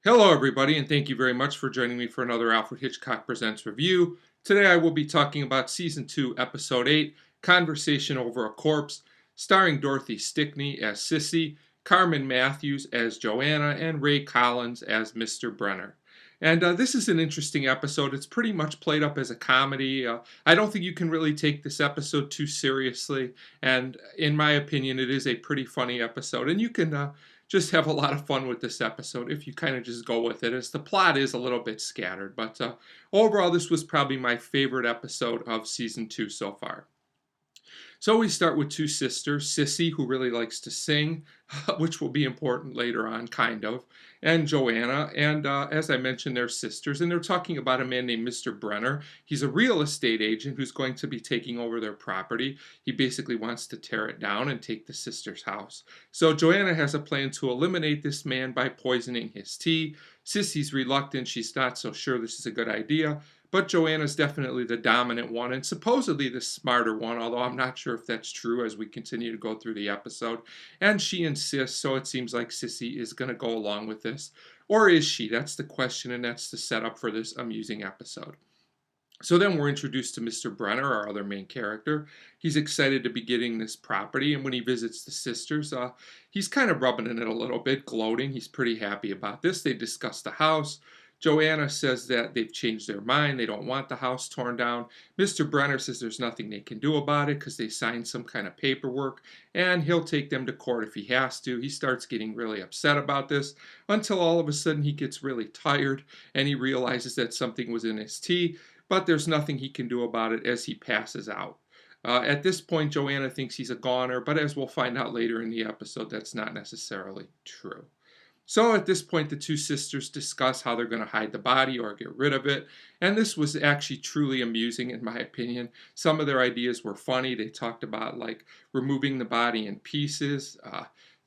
Hello, everybody, and thank you very much for joining me for another Alfred Hitchcock Presents review. Today I will be talking about Season 2, Episode 8, Conversation Over a Corpse, starring Dorothy Stickney as Sissy, Carmen Mathews as Joanna, and Ray Collins as Mr. Brenner. And this is an interesting episode. It's pretty much played up as a comedy. I don't think you can really take this episode too seriously, and in my opinion, it is a pretty funny episode. And you can just have a lot of fun with this episode if you kind of just go with it, as the plot is a little bit scattered. But overall, this was probably my favorite episode of season 2 so far. So we start with two sisters, Sissy, who really likes to sing, which will be important later on, kind of, and Joanna. And as I mentioned, they're sisters, and they're talking about a man named Mr. Brenner. He's a real estate agent who's going to be taking over their property. He basically wants to tear it down and take the sister's house. So Joanna has a plan to eliminate this man by poisoning his tea. Sissy's reluctant. She's not so sure this is a good idea. But Joanna's definitely the dominant one and supposedly the smarter one, although I'm not sure if that's true as we continue to go through the episode. And she insists, so it seems like Sissy is going to go along with this. Or is she? That's the question, and that's the setup for this amusing episode. So then we're introduced to Mr. Brenner, our other main character. He's excited to be getting this property, and when he visits the sisters, he's kind of rubbing in it a little bit, gloating. He's pretty happy about this. They discuss the house. Joanna says that they've changed their mind. They don't want the house torn down. Mr. Brenner says there's nothing they can do about it because they signed some kind of paperwork, and he'll take them to court if he has to. He starts getting really upset about this until all of a sudden he gets really tired and he realizes that something was in his tea, but there's nothing he can do about it as he passes out. At this point, Joanna thinks he's a goner, but as we'll find out later in the episode, that's not necessarily true. So at this point, the two sisters discuss how they're going to hide the body or get rid of it. And this was actually truly amusing, in my opinion. Some of their ideas were funny. They talked about like removing the body in pieces,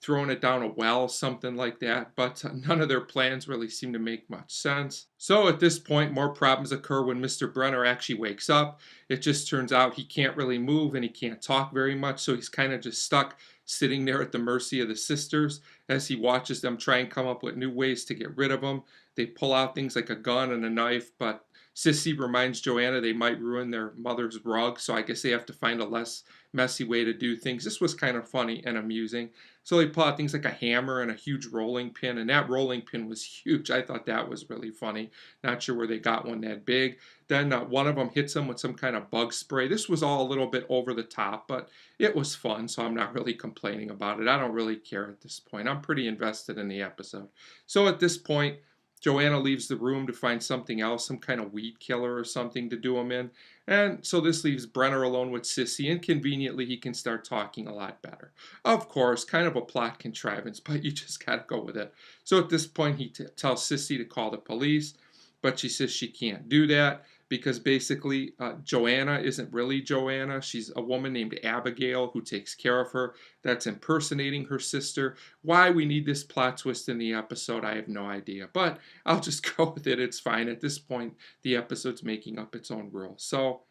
throwing it down a well, something like that. But none of their plans really seem to make much sense. So at this point, more problems occur when Mr. Brenner actually wakes up. It just turns out he can't really move and he can't talk very much. So he's kind of just stuck sitting there at the mercy of the sisters as he watches them try and come up with new ways to get rid of him. They pull out things like a gun and a knife, but Sissy reminds Joanna they might ruin their mother's rug, so I guess they have to find a less messy way to do things. This was kind of funny and amusing. So they pull out things like a hammer and a huge rolling pin, and that rolling pin was huge. I thought that was really funny. Not sure where they got one that big. Then one of them hits them with some kind of bug spray. This was all a little bit over the top, but it was fun, so I'm not really complaining about it. I don't really care at this point. I'm pretty invested in the episode. So at this point, Joanna leaves the room to find something else, some kind of weed killer or something to do him in. And so this leaves Brenner alone with Sissy, and conveniently he can start talking a lot better. Of course, kind of a plot contrivance, but you just gotta go with it. So at this point, he tells Sissy to call the police, but she says she can't do that because basically Joanna isn't really Joanna. She's a woman named Abigail who takes care of her. That's impersonating her sister. Why we need this plot twist in the episode, I have no idea. But I'll just go with it. It's fine. At this point, the episode's making up its own rules. So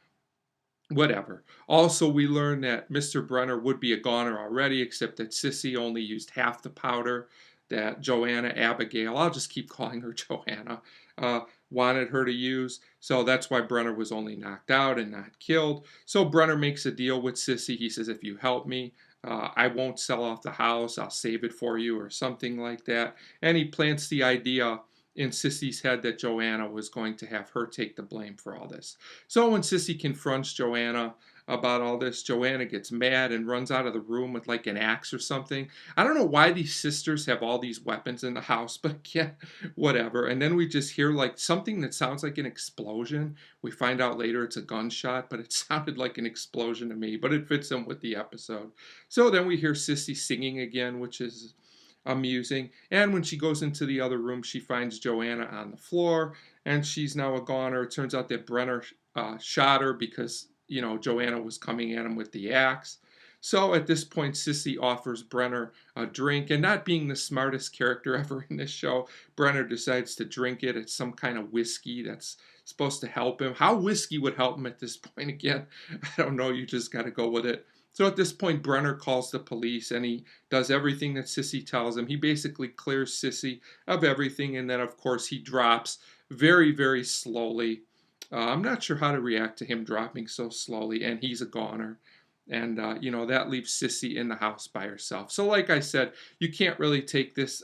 whatever. Also, we learn that Mr. Brenner would be a goner already, except that Sissy only used half the powder that Joanna, Abigail, I'll just keep calling her Joanna, wanted her to use. So that's why Brenner was only knocked out and not killed. So Brenner makes a deal with Sissy. He says, if you help me, I won't sell off the house. I'll save it for you or something like that. And he plants the idea in Sissy's head that Joanna was going to have her take the blame for all this. So when Sissy confronts Joanna about all this, Joanna gets mad and runs out of the room with like an axe or something. I don't know why these sisters have all these weapons in the house, but yeah, whatever. And then we just hear like something that sounds like an explosion. We find out later it's a gunshot, but it sounded like an explosion to me, but it fits in with the episode. So then we hear Sissy singing again, which is amusing. And when she goes into the other room, she finds Joanna on the floor, and she's now a goner. It turns out that Brenner shot her because, you know, Joanna was coming at him with the axe. So at this point, Sissy offers Brenner a drink, and not being the smartest character ever in this show, Brenner decides to drink it. It's some kind of whiskey that's supposed to help him. How whiskey would help him at this point again, I don't know. You just got to go with it. So at this point, Brenner calls the police and he does everything that Sissy tells him. He basically clears Sissy of everything, and then, of course, he drops very, very slowly. I'm not sure how to react to him dropping so slowly, and he's a goner. And, that leaves Sissy in the house by herself. So, like I said, you can't really take this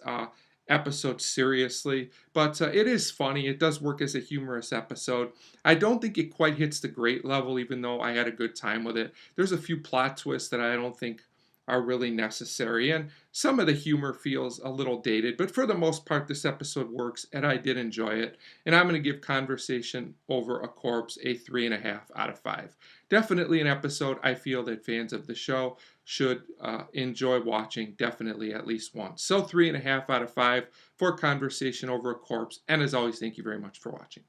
episode seriously, but it is funny. It does work as a humorous episode. I don't think it quite hits the great level, even though I had a good time with it. There's a few plot twists that I don't think are really necessary, and some of the humor feels a little dated, but for the most part, this episode works, and I did enjoy it. And I'm going to give Conversation Over a Corpse a 3.5 out of 5. Definitely an episode I feel that fans of the show should enjoy watching, definitely at least once. So 3.5 out of 5 for Conversation Over a Corpse, and as always, thank you very much for watching.